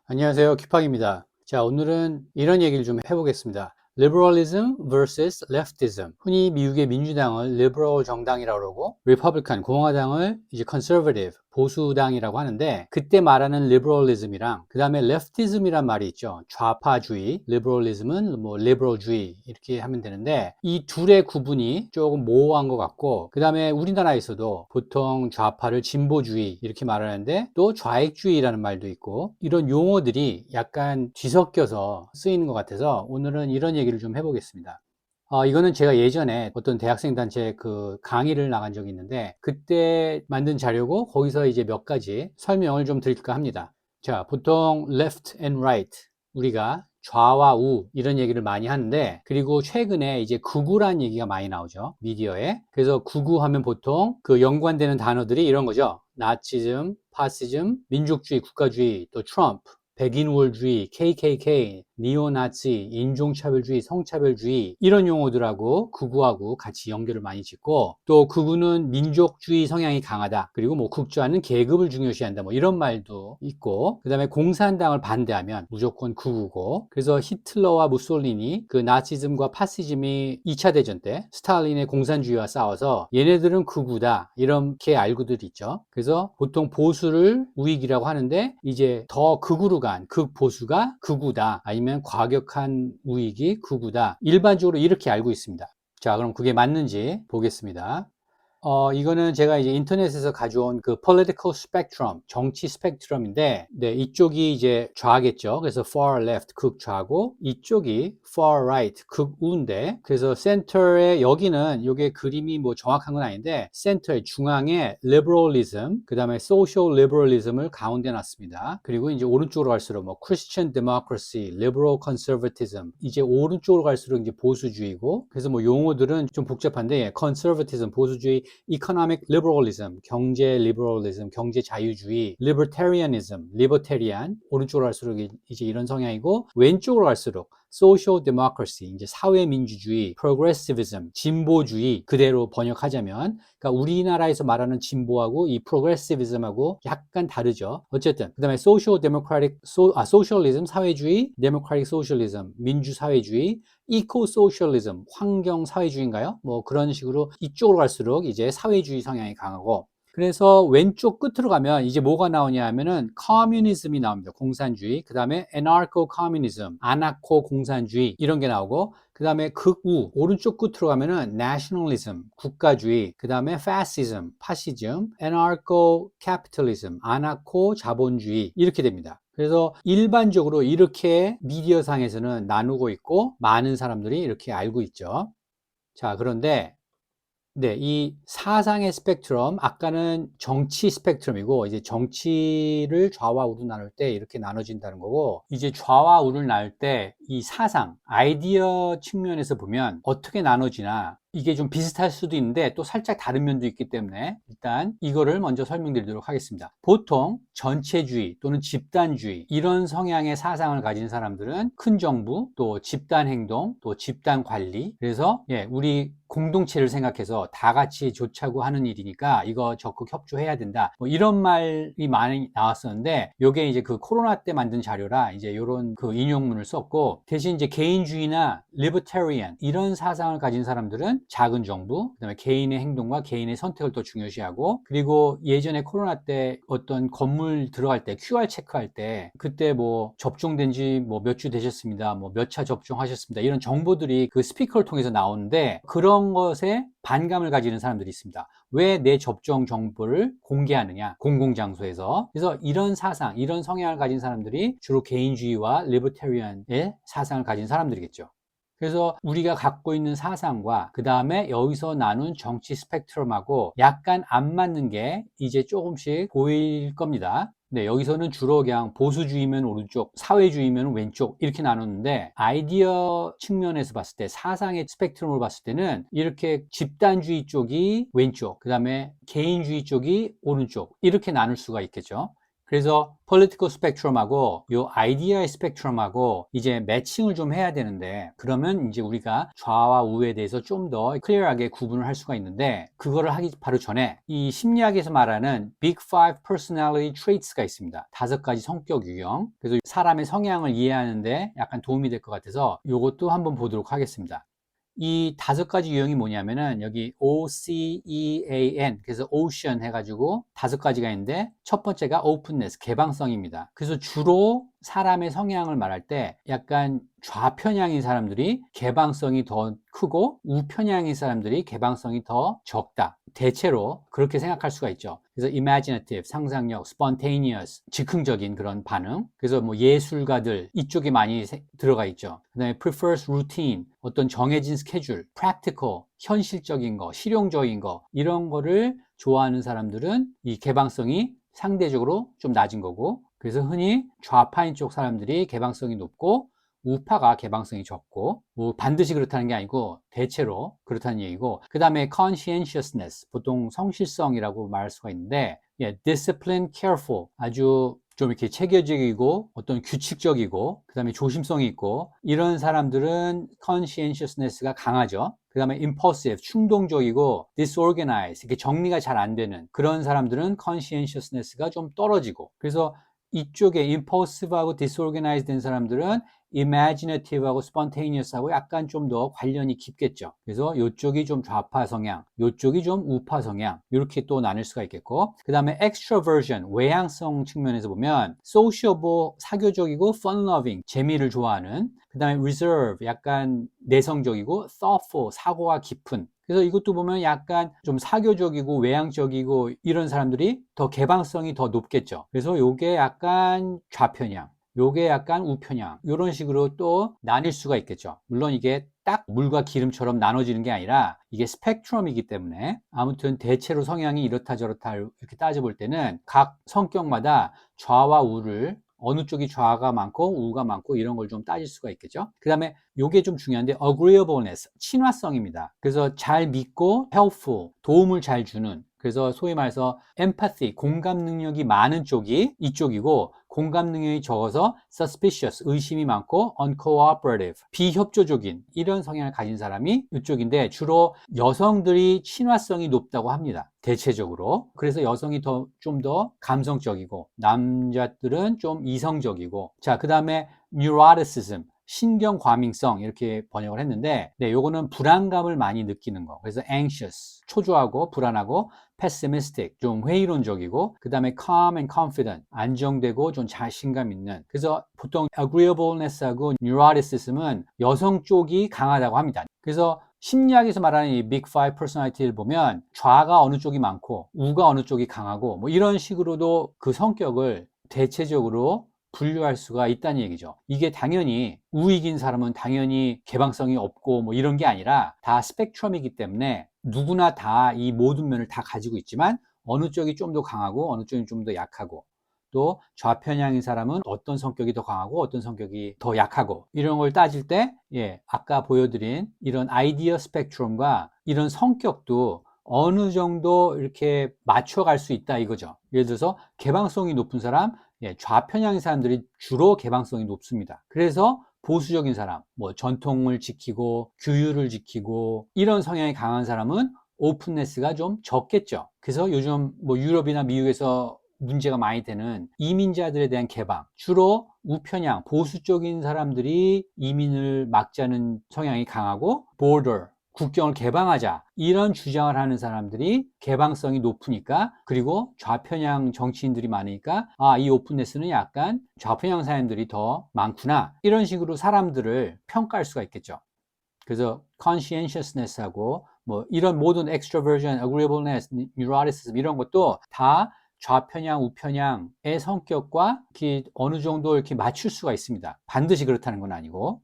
안녕하세요. 퀴팡입니다. 자, 오늘은 이런 얘기를 좀 해보겠습니다. Liberalism vs. Leftism. 흔히 미국의 민주당을 liberal 정당이라고 그러고, Republican, 공화당을 이제 conservative, 보수당이라고 하는데, 그때 말하는 liberalism이랑, 그 다음에 leftism이란 말이 있죠. 좌파주의, liberalism은 뭐 liberal주의, 이렇게 하면 되는데, 이 둘의 구분이 조금 모호한 것 같고, 그 다음에 우리나라에서도 보통 좌파를 진보주의, 이렇게 말하는데, 또 좌익주의라는 말도 있고, 이런 용어들이 약간 뒤섞여서 쓰이는 것 같아서 오늘은 이런 얘기를 좀 해보겠습니다. 이거는 제가 예전에 어떤 대학생 단체 그 강의를 나간 적이 있는데 그때 만든 자료고 거기서 이제 몇 가지 설명을 좀 드릴까 합니다. 자, 보통 left and right 우리가 좌와 우 이런 얘기를 많이 하는데 그리고 최근에 이제 극우란 얘기가 많이 나오죠. 미디어에. 그래서 극우 하면 보통 그 연관되는 단어들이 이런 거죠. 나치즘, 파시즘, 민족주의, 국가주의, 또 트럼프, 백인우월주의, KKK, 니오나치, 인종차별주의, 성차별주의 이런 용어들하고 극우하고 같이 연결을 많이 짓고 또 극우는 민족주의 성향이 강하다. 그리고 뭐 극좌는 계급을 중요시한다. 뭐 이런 말도 있고 그 다음에 공산당을 반대하면 무조건 극우고 그래서 히틀러와 무솔리니 그 나치즘과 파시즘이 2차 대전 때 스탈린의 공산주의와 싸워서 얘네들은 극우다. 이렇게 알고들 있죠. 그래서 보통 보수를 우익이라고 하는데 이제 더 극우로 간 극보수가 극우다. 아니면 과격한 우익이 극우다. 일반적으로 이렇게 알고 있습니다. 자, 그럼 그게 맞는지 보겠습니다. 이거는 제가 이제 인터넷에서 가져온 그 political spectrum, 정치 스펙트럼인데, 네, 이쪽이 이제 좌겠죠. 그래서 far left, 극좌고, 이쪽이 far right, 극우인데, 그래서 센터에 여기는 이게 그림이 뭐 정확한 건 아닌데, 센터의 중앙에 liberalism, 그 다음에 social liberalism을 가운데 놨습니다. 그리고 이제 오른쪽으로 갈수록 뭐 Christian democracy, liberal conservatism, 이제 오른쪽으로 갈수록 이제 보수주의고, 그래서 뭐 용어들은 좀 복잡한데, 예, conservatism, 보수주의, economic liberalism, 경제 리버럴리즘, 경제 자유주의, libertarianism, libertarian, 오른쪽으로 갈수록 이제 이런 성향이고 왼쪽으로 갈수록 social democracy, 이제 사회민주주의, progressivism, 진보주의 그대로 번역하자면 그러니까 우리나라에서 말하는 진보하고 이 progressivism하고 약간 다르죠. 어쨌든 그다음에 social democratic, socialism, 사회주의, democratic socialism, 민주사회주의, 이코소셜리즘, 환경사회주의인가요? 뭐 그런 식으로 이쪽으로 갈수록 이제 사회주의 성향이 강하고 그래서 왼쪽 끝으로 가면 이제 뭐가 나오냐 하면은 커뮤니즘이 나옵니다. 공산주의. 그 다음에 애나르코 커뮤니즘, 아나코 공산주의 이런 게 나오고 그 다음에 극우, 오른쪽 끝으로 가면은 nationalism, 국가주의, 그 다음에 fascism, 파시즘, anarcho capitalism, 아나코 자본주의 이렇게 됩니다. 그래서 일반적으로 이렇게 미디어상에서는 나누고 있고 많은 사람들이 이렇게 알고 있죠. 자, 그런데 네, 이 사상의 스펙트럼, 아까는 정치 스펙트럼이고, 이제 정치를 좌와 우로 나눌 때 이렇게 나눠진다는 거고, 이제 좌와 우를 나눌 때 이 사상, 아이디어 측면에서 보면 어떻게 나눠지나, 이게 좀 비슷할 수도 있는데 또 살짝 다른 면도 있기 때문에 일단 이거를 먼저 설명드리도록 하겠습니다. 보통 전체주의 또는 집단주의 이런 성향의 사상을 가진 사람들은 큰 정부, 또 집단 행동, 또 집단 관리 그래서 예, 우리 공동체를 생각해서 다 같이 좋자고 하는 일이니까 이거 적극 협조해야 된다. 뭐 이런 말이 많이 나왔었는데 요게 이제 그 코로나 때 만든 자료라 이제 요런 그 인용문을 썼고 대신 이제 개인주의나 libertarian 이런 사상을 가진 사람들은 작은 정부, 그다음에 개인의 행동과 개인의 선택을 또 중요시하고 그리고 예전에 코로나 때 어떤 건물 들어갈 때 QR 체크할 때 그때 뭐 접종된 지 뭐 몇 주 되셨습니다. 뭐 몇 차 접종하셨습니다. 이런 정보들이 그 스피커를 통해서 나오는데 그런 것에 반감을 가지는 사람들이 있습니다. 왜 내 접종 정보를 공개하느냐? 공공장소에서. 그래서 이런 사상, 이런 성향을 가진 사람들이 주로 개인주의와 리버테리언의 사상을 가진 사람들이겠죠. 그래서 우리가 갖고 있는 사상과 그 다음에 여기서 나눈 정치 스펙트럼하고 약간 안 맞는 게 이제 조금씩 보일 겁니다. 네, 여기서는 주로 그냥 보수주의면 오른쪽, 사회주의면 왼쪽 이렇게 나눴는데 아이디어 측면에서 봤을 때 사상의 스펙트럼으로 봤을 때는 이렇게 집단주의 쪽이 왼쪽, 그 다음에 개인주의 쪽이 오른쪽 이렇게 나눌 수가 있겠죠. 그래서 political spectrum하고 요 idea의 spectrum하고 이제 매칭을 좀 해야 되는데, 그러면 이제 우리가 좌와 우에 대해서 좀 더 클리어하게 구분을 할 수가 있는데, 그거를 하기 바로 전에 이 심리학에서 말하는 Big Five Personality Traits가 있습니다. 5가지 성격 유형. 그래서 사람의 성향을 이해하는데 약간 도움이 될 것 같아서 요것도 한번 보도록 하겠습니다. 이 5가지 유형이 뭐냐면은 여기 OCEAN, 그래서 오션 해가지고 5가지가 있는데, 첫 번째가 openness, 개방성입니다. 그래서 주로 사람의 성향을 말할 때 약간 좌편향인 사람들이 개방성이 더 크고 우편향인 사람들이 개방성이 더 적다. 대체로 그렇게 생각할 수가 있죠. 그래서 imaginative, 상상력, spontaneous, 즉흥적인 그런 반응. 그래서 뭐 예술가들 이쪽에 많이 들어가 있죠. 그다음에 prefers routine, 어떤 정해진 스케줄, practical, 현실적인 거, 실용적인 거, 이런 거를 좋아하는 사람들은 이 개방성이 상대적으로 좀 낮은 거고, 그래서 흔히 좌파인 쪽 사람들이 개방성이 높고 우파가 개방성이 적고, 뭐 반드시 그렇다는 게 아니고 대체로 그렇다는 얘기고, 그 다음에 conscientiousness, 보통 성실성이라고 말할 수가 있는데, discipline, careful, 아주 좀 이렇게 체계적이고 어떤 규칙적이고 그 다음에 조심성이 있고, 이런 사람들은 conscientiousness가 강하죠. 그 다음에 impulsive, 충동적이고 disorganized, 이렇게 정리가 잘 안 되는 그런 사람들은 conscientiousness가 좀 떨어지고, 그래서 이쪽에 impulsive하고 disorganized 된 사람들은 imaginative하고 spontaneous하고 약간 좀 더 관련이 깊겠죠. 그래서 이쪽이 좀 좌파 성향, 이쪽이 좀 우파 성향, 이렇게 또 나눌 수가 있겠고, 그 다음에 extroversion, 외향성 측면에서 보면 sociable, 사교적이고 fun-loving, 재미를 좋아하는, 그 다음에 reserve, 약간 내성적이고 thoughtful, 사고가 깊은. 그래서 이것도 보면 약간 좀 사교적이고 외향적이고 이런 사람들이 더 개방성이 더 높겠죠. 그래서 요게 약간 좌편향, 요게 약간 우편향, 이런 식으로 또 나뉠 수가 있겠죠. 물론 이게 딱 물과 기름처럼 나눠지는 게 아니라 이게 스펙트럼이기 때문에, 아무튼 대체로 성향이 이렇다 저렇다 이렇게 따져볼 때는 각 성격마다 좌와 우를, 어느 쪽이 좌가 많고 우가 많고 이런 걸 좀 따질 수가 있겠죠. 그 다음에 요게 좀 중요한데 agreeableness, 친화성입니다. 그래서 잘 믿고 helpful, 도움을 잘 주는, 그래서 소위 말해서 empathy, 공감 능력이 많은 쪽이 이쪽이고, 공감 능력이 적어서 suspicious, 의심이 많고 uncooperative, 비협조적인 이런 성향을 가진 사람이 이쪽인데, 주로 여성들이 친화성이 높다고 합니다. 대체적으로. 그래서 여성이 좀 더 감성적이고 남자들은 좀 이성적이고. 자, 그 다음에 neuroticism, 신경 과민성, 이렇게 번역을 했는데, 네, 요거는 불안감을 많이 느끼는 거. 그래서 anxious, 초조하고 불안하고, pessimistic, 좀 회의론적이고, 그 다음에 calm and confident, 안정되고 좀 자신감 있는. 그래서 보통 agreeableness하고 neuroticism은 여성 쪽이 강하다고 합니다. 그래서 심리학에서 말하는 이 Big Five Personality를 보면 좌가 어느 쪽이 많고 우가 어느 쪽이 강하고, 뭐 이런 식으로도 그 성격을 대체적으로 분류할 수가 있다는 얘기죠. 이게 당연히 우익인 사람은 당연히 개방성이 없고 뭐 이런 게 아니라 다 스펙트럼이기 때문에 누구나 다 이 모든 면을 다 가지고 있지만, 어느 쪽이 좀 더 강하고 어느 쪽이 좀 더 약하고, 또 좌편향인 사람은 어떤 성격이 더 강하고 어떤 성격이 더 약하고, 이런 걸 따질 때, 아까 보여드린 이런 아이디어 스펙트럼과 이런 성격도 어느 정도 이렇게 맞춰갈 수 있다 이거죠. 예를 들어서 개방성이 높은 사람, 좌편향인 사람들이 주로 개방성이 높습니다. 그래서 보수적인 사람, 뭐 전통을 지키고 규율을 지키고 이런 성향이 강한 사람은 오픈네스가 좀 적겠죠. 그래서 요즘 뭐 유럽이나 미국에서 문제가 많이 되는 이민자들에 대한 개방, 주로 우편향, 보수 쪽인 사람들이 이민을 막자는 성향이 강하고, border, 국경을 개방하자, 이런 주장을 하는 사람들이 개방성이 높으니까, 그리고 좌편향 정치인들이 많으니까, 이 오픈네스는 약간 좌편향 사람들이 더 많구나, 이런 식으로 사람들을 평가할 수가 있겠죠. 그래서 conscientiousness하고 뭐 이런 모든 extroversion, agreeableness, neuroticism 이런 것도 다 좌편향, 우편향의 성격과 이렇게 어느 정도 이렇게 맞출 수가 있습니다. 반드시 그렇다는 건 아니고.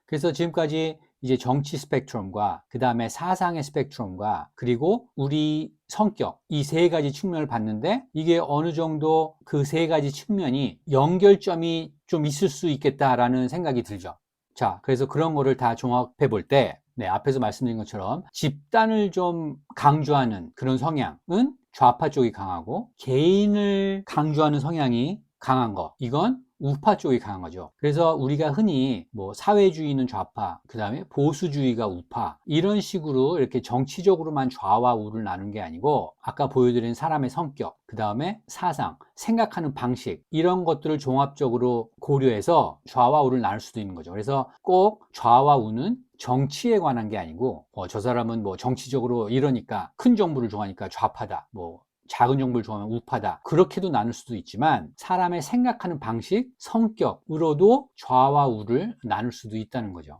그래서 지금까지 이제 정치 스펙트럼과 그 다음에 사상의 스펙트럼과 그리고 우리 성격, 이 3가지 측면을 봤는데, 이게 어느 정도 그 3가지 측면이 연결점이 좀 있을 수 있겠다라는 생각이 들죠. 자, 그래서 그런 거를 다 종합해 볼 때 네, 앞에서 말씀드린 것처럼 집단을 좀 강조하는 그런 성향은 좌파 쪽이 강하고, 개인을 강조하는 성향이 강한 거, 이건 우파 쪽이 강한 거죠. 그래서 우리가 흔히 뭐 사회주의는 좌파, 그 다음에 보수주의가 우파, 이런 식으로 이렇게 정치적으로만 좌와 우를 나눈 게 아니고, 아까 보여드린 사람의 성격, 그 다음에 사상, 생각하는 방식, 이런 것들을 종합적으로 고려해서 좌와 우를 나눌 수도 있는 거죠. 그래서 꼭 좌와 우는 정치에 관한 게 아니고, 저 사람은 뭐 정치적으로 이러니까, 큰 정부를 좋아하니까 좌파다, 뭐 작은 정부를 좋아하면 우파다, 그렇게도 나눌 수도 있지만, 사람의 생각하는 방식, 성격으로도 좌와 우를 나눌 수도 있다는 거죠.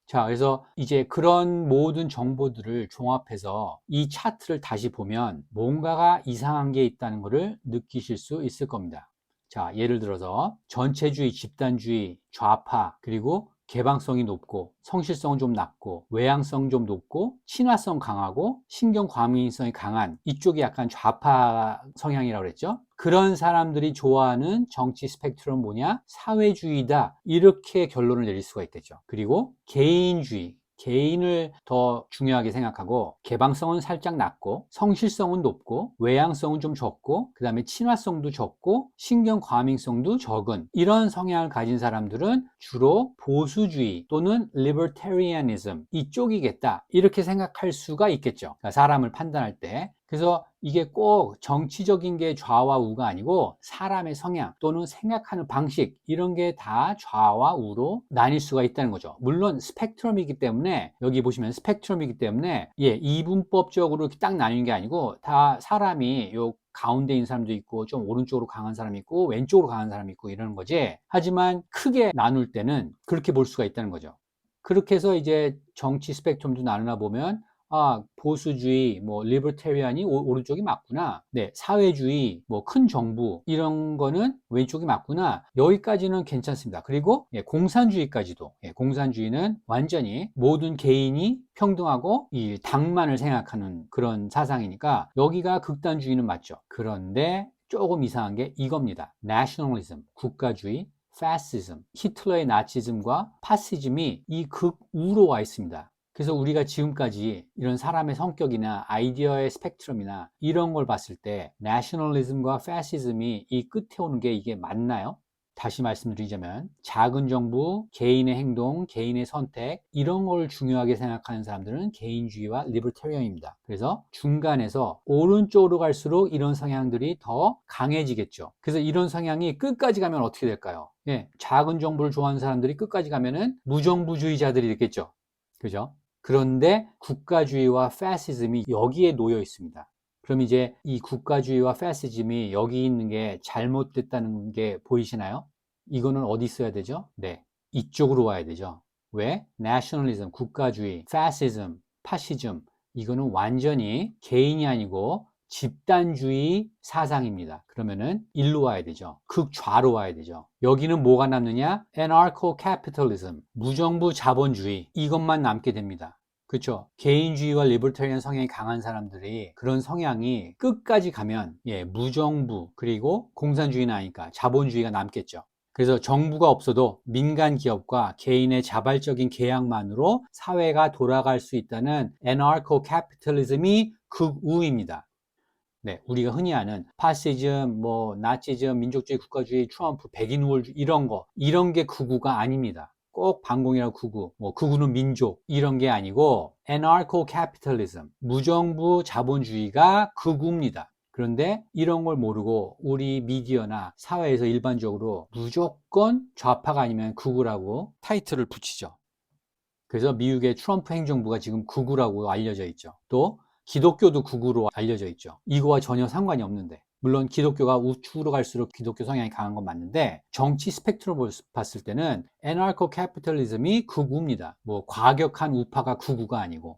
자, 그래서 이제 그런 모든 정보들을 종합해서 이 차트를 다시 보면 뭔가가 이상한 게 있다는 것을 느끼실 수 있을 겁니다. 자, 예를 들어서 전체주의, 집단주의, 좌파, 그리고 개방성이 높고 성실성은 좀 낮고 외향성 좀 높고 친화성 강하고 신경과민성이 강한, 이쪽이 약간 좌파 성향이라고 그랬죠. 그런 사람들이 좋아하는 정치 스펙트럼 뭐냐? 사회주의다, 이렇게 결론을 내릴 수가 있겠죠. 그리고 개인주의, 개인을 더 중요하게 생각하고 개방성은 살짝 낮고 성실성은 높고 외향성은 좀 적고 그 다음에 친화성도 적고 신경과민성도 적은, 이런 성향을 가진 사람들은 주로 보수주의 또는 libertarianism 이쪽이겠다, 이렇게 생각할 수가 있겠죠. 그러니까 사람을 판단할 때. 그래서 이게 꼭 정치적인 게 좌와 우가 아니고 사람의 성향 또는 생각하는 방식, 이런 게 다 좌와 우로 나뉠 수가 있다는 거죠. 물론 스펙트럼이기 때문에, 여기 보시면 스펙트럼이기 때문에 이분법적으로 딱 나뉘는 게 아니고, 다 사람이 요 가운데 있는 사람도 있고 좀 오른쪽으로 강한 사람이 있고 왼쪽으로 강한 사람이 있고 이러는 거지, 하지만 크게 나눌 때는 그렇게 볼 수가 있다는 거죠. 그렇게 해서 이제 정치 스펙트럼도 나누나 보면, 보수주의, 뭐 리버테리안이 오른쪽이 맞구나. 네, 사회주의, 뭐 큰 정부, 이런 거는 왼쪽이 맞구나. 여기까지는 괜찮습니다. 그리고 공산주의까지도, 공산주의는 완전히 모든 개인이 평등하고 이 당만을 생각하는 그런 사상이니까 여기가 극단주의는 맞죠. 그런데 조금 이상한 게 이겁니다. nationalism, 국가주의, fascism, 히틀러의 나치즘과 파시즘이 이 극우로 와 있습니다. 그래서 우리가 지금까지 이런 사람의 성격이나 아이디어의 스펙트럼이나 이런 걸 봤을 때 내셔널리즘과 패시즘이 이 끝에 오는 게 이게 맞나요? 다시 말씀드리자면 작은 정부, 개인의 행동, 개인의 선택, 이런 걸 중요하게 생각하는 사람들은 개인주의와 리버테리언입니다. 그래서 중간에서 오른쪽으로 갈수록 이런 성향들이 더 강해지겠죠. 그래서 이런 성향이 끝까지 가면 어떻게 될까요? 작은 정부를 좋아하는 사람들이 끝까지 가면은 무정부주의자들이 됐겠죠. 그죠? 그런데 국가주의와 패시즘이 여기에 놓여 있습니다. 그럼 이제 이 국가주의와 패시즘이 여기 있는 게 잘못됐다는 게 보이시나요? 이거는 어디 있어야 되죠? 네, 이쪽으로 와야 되죠. 왜? nationalism, 국가주의, fascism, 파시즘, 이거는 완전히 개인이 아니고 집단주의 사상입니다. 그러면은 일로 와야 되죠. 극좌로 와야 되죠. 여기는 뭐가 남느냐? anarcho-capitalism, 무정부 자본주의, 이것만 남게 됩니다. 그렇죠? 개인주의와 리버터리안 성향이 강한 사람들이, 그런 성향이 끝까지 가면 무정부 그리고 공산주의는 아니까 자본주의가 남겠죠. 그래서 정부가 없어도 민간 기업과 개인의 자발적인 계약만으로 사회가 돌아갈 수 있다는 애너코-캐피털리즘이 극우입니다. 네, 우리가 흔히 아는 파시즘, 뭐 나치즘, 민족주의, 국가주의, 트럼프, 백인 우월주의, 이런 게 극우가 아닙니다. 꼭 반공이라고 극우, 뭐 극우는 민족, 이런 게 아니고 애너코-캐피털리즘, 무정부 자본주의가 극우입니다. 그런데 이런 걸 모르고 우리 미디어나 사회에서 일반적으로 무조건 좌파가 아니면 극우라고 타이틀을 붙이죠. 그래서 미국의 트럼프 행정부가 지금 극우라고 알려져 있죠. 또 기독교도 극우로 알려져 있죠. 이거와 전혀 상관이 없는데, 물론 기독교가 우측으로 갈수록 기독교 성향이 강한 건 맞는데, 정치 스펙트럼을 봤을 때는 애너코 캐피털리즘이 극우입니다. 뭐 과격한 우파가 극우가 아니고.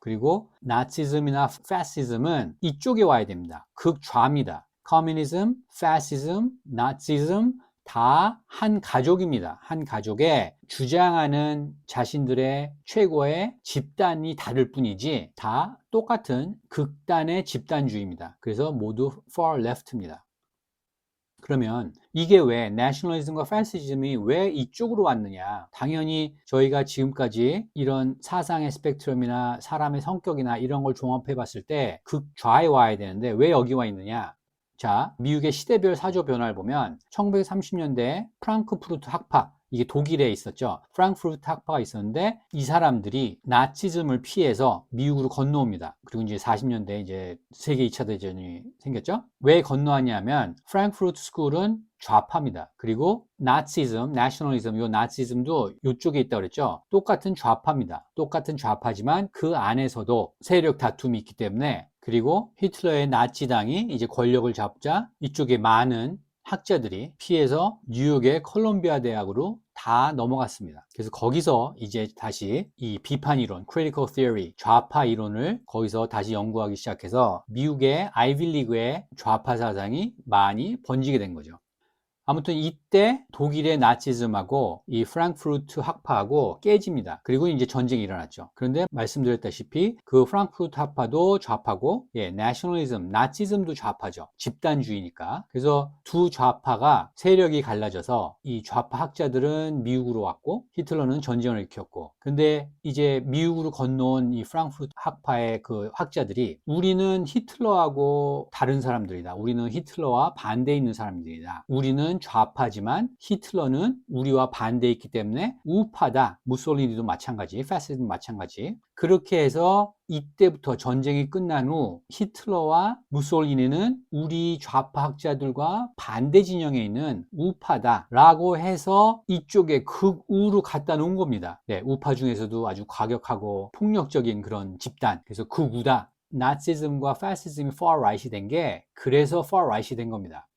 그리고 나치즘이나 패시즘은 이쪽에 와야 됩니다. 극좌입니다. 커뮤니즘, 패시즘, 나치즘 다 한 가족입니다. 한 가족에 주장하는 자신들의 최고의 집단이 다를 뿐이지 다 똑같은 극단의 집단주의입니다. 그래서 모두 far left입니다. 그러면 이게 왜 내셔널리즘과 패시즘이 왜 이쪽으로 왔느냐? 당연히 저희가 지금까지 이런 사상의 스펙트럼이나 사람의 성격이나 이런 걸 종합해 봤을 때 극좌에 와야 되는데 왜 여기 와 있느냐? 자, 미국의 시대별 사조 변화를 보면 1930년대 프랑크푸르트 학파, 이게 독일에 있었죠. 프랑크푸르트 학파가 있었는데 이 사람들이 나치즘을 피해서 미국으로 건너옵니다. 그리고 이제 40년대 이제 세계 2차 대전이 생겼죠. 왜 건너왔냐면 프랑크푸르트 스쿨은 좌파입니다. 그리고 나치즘, 내셔널리즘, 요 나치즘도 이쪽에 있다고 그랬죠. 똑같은 좌파입니다. 똑같은 좌파지만 그 안에서도 세력 다툼이 있기 때문에, 그리고 히틀러의 나치당이 이제 권력을 잡자 이쪽에 많은 학자들이 피해서 뉴욕의 콜롬비아 대학으로 다 넘어갔습니다. 그래서 거기서 이제 다시 이 비판 이론, critical theory, 좌파 이론을 거기서 다시 연구하기 시작해서 미국의 아이비리그의 좌파 사상이 많이 번지게 된 거죠. 아무튼 이때 독일의 나치즘하고 이 프랑크푸르트 학파하고 깨집니다. 그리고 이제 전쟁이 일어났죠. 그런데 말씀드렸다시피 그 프랑크푸르트 학파도 좌파고, 내셔널리즘, 나치즘도 좌파죠. 집단주의니까. 그래서 두 좌파가 세력이 갈라져서 이 좌파 학자들은 미국으로 왔고 히틀러는 전쟁을 일으켰고, 근데 이제 미국으로 건너온 이 프랑크푸르트 학파의 그 학자들이 우리는 히틀러하고 다른 사람들이다. 우리는 히틀러와 반대에 있는 사람들이다. 우리는 좌파지만 히틀러는 우리와 반대에 있기 때문에 우파다. 무솔리니도 마찬가지, 패시즘도 마찬가지. 그렇게 해서 이때부터 전쟁이 끝난 후 히틀러와 무솔리니는 우리 좌파 학자들과 반대 진영에 있는 우파다라고 해서 이쪽에 극우로 갖다 놓은 겁니다. 네, 우파 중에서도 아주 과격하고 폭력적인 그런 집단. 그래서 극우다. 나치즘과 패시즘이 far right이 된 게 그래서 far right이 된 겁니다.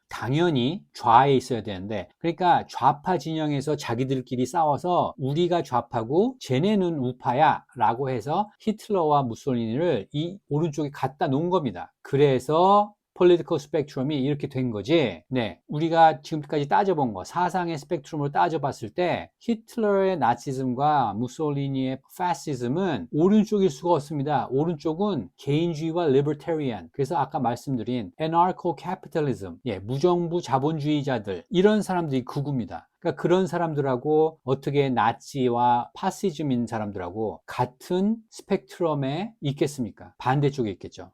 당연히 좌에 있어야 되는데, 그러니까 좌파 진영에서 자기들끼리 싸워서 우리가 좌파고 쟤네는 우파야 라고 해서 히틀러와 무솔리니를 이 오른쪽에 갖다 놓은 겁니다. 그래서 political spectrum이 이렇게 된 거지. 네, 우리가 지금까지 따져본 거, 사상의 스펙트럼으로 따져봤을 때 히틀러의 나치즘과 무솔리니의 파시즘은 오른쪽일 수가 없습니다. 오른쪽은 개인주의와 libertarian, 그래서 아까 말씀드린 anarcho-capitalism, 무정부 자본주의자들, 이런 사람들이 극우입니다. 그러니까 그런 사람들하고 어떻게 나치와 파시즘인 사람들하고 같은 스펙트럼에 있겠습니까? 반대쪽에 있겠죠.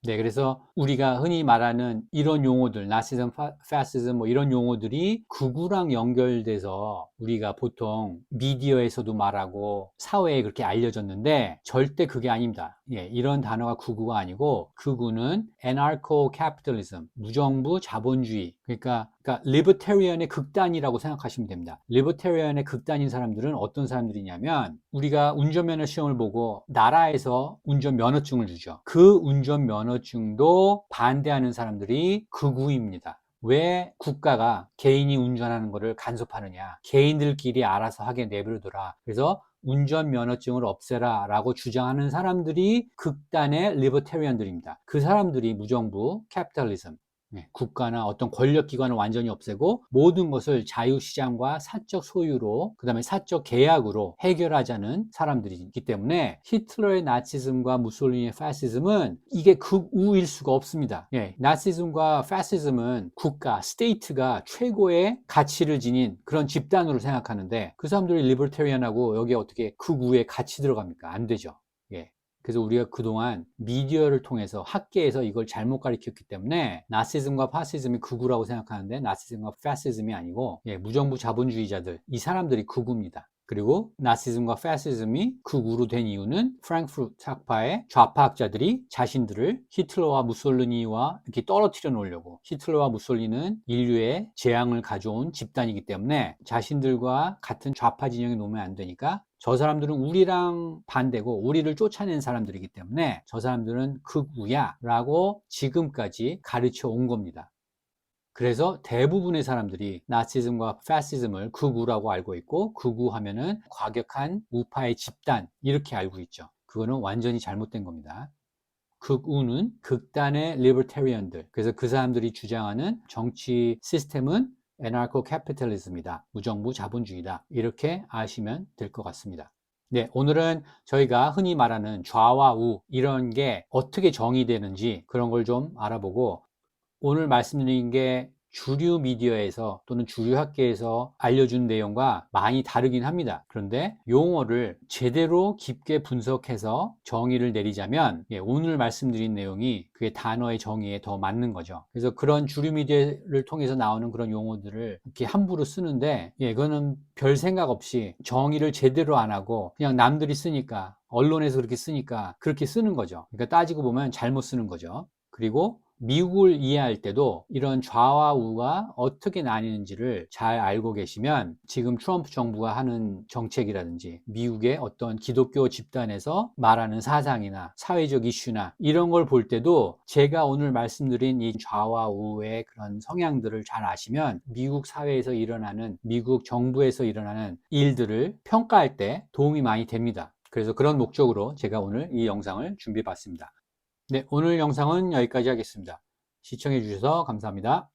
네, 그래서 우리가 흔히 말하는 이런 용어들, 나시즘, 파시즘 뭐 이런 용어들이 극우랑 연결돼서 우리가 보통 미디어에서도 말하고 사회에 그렇게 알려졌는데 절대 그게 아닙니다. 이런 단어가 극우가 아니고 극우는 anarcho-capitalism, 무정부 자본주의, 그러니까 libertarian의 극단이라고 생각하시면 됩니다. libertarian의 극단인 사람들은 어떤 사람들이냐면 우리가 운전면허 시험을 보고 나라에서 운전면허증을 주죠. 그 운전면허증도 반대하는 사람들이 극우입니다. 왜 국가가 개인이 운전하는 것을 간섭하느냐? 개인들끼리 알아서 하게 내버려둬라. 그래서 운전면허증을 없애라 라고 주장하는 사람들이 극단의 리버테리언들입니다. 그 사람들이 무정부, 캐피탈리즘, 국가나 어떤 권력기관을 완전히 없애고 모든 것을 자유시장과 사적 소유로, 그 다음에 사적 계약으로 해결하자는 사람들이기 때문에 히틀러의 나치즘과 무솔리니의 파시즘은 이게 극우일 수가 없습니다. 나치즘과 파시즘은 국가, 스테이트가 최고의 가치를 지닌 그런 집단으로 생각하는데 그 사람들이 리버테리언하고 여기에 어떻게 극우에 같이 들어갑니까? 안 되죠. 그래서 우리가 그동안 미디어를 통해서 학계에서 이걸 잘못 가르쳤기 때문에 나시즘과 파시즘이 극우라고 생각하는데 나시즘과 파시즘이 아니고 무정부 자본주의자들, 이 사람들이 극우입니다. 그리고 나시즘과 파시즘이 극우로 된 이유는 프랑크푸르트 학파의 좌파 학자들이 자신들을 히틀러와 무솔리니와 이렇게 떨어뜨려 놓으려고, 히틀러와 무솔리니는 인류의 재앙을 가져온 집단이기 때문에 자신들과 같은 좌파 진영에 놓으면 안 되니까 저 사람들은 우리랑 반대고 우리를 쫓아낸 사람들이기 때문에 저 사람들은 극우야 라고 지금까지 가르쳐 온 겁니다. 그래서 대부분의 사람들이 나치즘과 파시즘을 극우라고 알고 있고, 극우 하면은 과격한 우파의 집단 이렇게 알고 있죠. 그거는 완전히 잘못된 겁니다. 극우는 극단의 리버테리언들, 그래서 그 사람들이 주장하는 정치 시스템은 애나르코 캐피탈리즘이다, 무정부 자본주의다, 이렇게 아시면 될 것 같습니다. 네, 오늘은 저희가 흔히 말하는 좌와 우, 이런 게 어떻게 정의되는지 그런 걸 좀 알아보고, 오늘 말씀드린 게 주류 미디어에서 또는 주류 학계에서 알려준 내용과 많이 다르긴 합니다. 그런데 용어를 제대로 깊게 분석해서 정의를 내리자면 오늘 말씀드린 내용이 그게 단어의 정의에 더 맞는 거죠. 그래서 그런 주류 미디어를 통해서 나오는 그런 용어들을 이렇게 함부로 쓰는데 이거는 별 생각 없이 정의를 제대로 안 하고 그냥 남들이 쓰니까 언론에서 그렇게 쓰니까 그렇게 쓰는 거죠. 그러니까 따지고 보면 잘못 쓰는 거죠. 그리고 미국을 이해할 때도 이런 좌와 우가 어떻게 나뉘는지를 잘 알고 계시면 지금 트럼프 정부가 하는 정책이라든지 미국의 어떤 기독교 집단에서 말하는 사상이나 사회적 이슈나 이런 걸 볼 때도 제가 오늘 말씀드린 이 좌와 우의 그런 성향들을 잘 아시면 미국 사회에서 일어나는 미국 정부에서 일어나는 일들을 평가할 때 도움이 많이 됩니다. 그래서 그런 목적으로 제가 오늘 이 영상을 준비해 봤습니다. 네, 오늘 영상은 여기까지 하겠습니다. 시청해 주셔서 감사합니다.